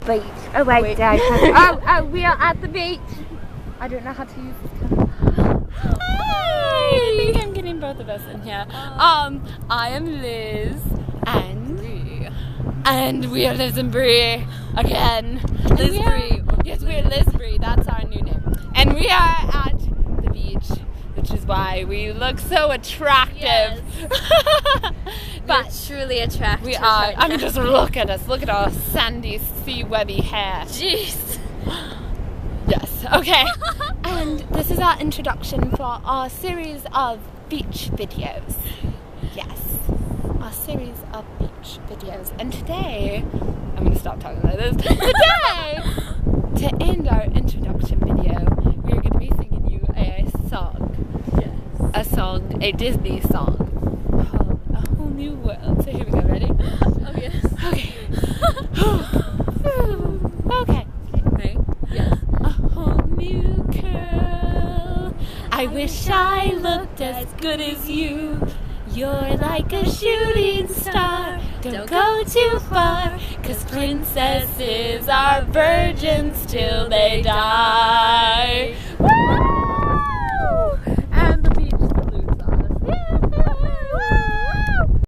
Beach. Oh wait, Dad. Oh, we are at the beach. I don't know how to use this camera. Hi! I think I'm getting both of us in here. I am Liz and Bri. And we are Liz and Bri again. Liz Bri. Yes, we're Liz Bri. That's our new name. And we are at the beach, which is why we look so attractive. Yes. But truly attractive. We are. I mean, just look at us. Look at our sandy, sea-webby hair. Jeez. Yes. Okay. And this is our introduction for our series of beach videos. Yes. Our series of beach videos. And today, I'm going to stop talking like this. Today, to end our introduction video, we are going to be singing you a song. Yes. A song, a Disney song called A Whole New World. So here we go. Ready? Oh, yes. Okay. Okay. Ready? Yes. A whole new curl. I wish I looked as good as you. You're like a shooting star. Don't go too far, 'cause princesses are virgins till they die.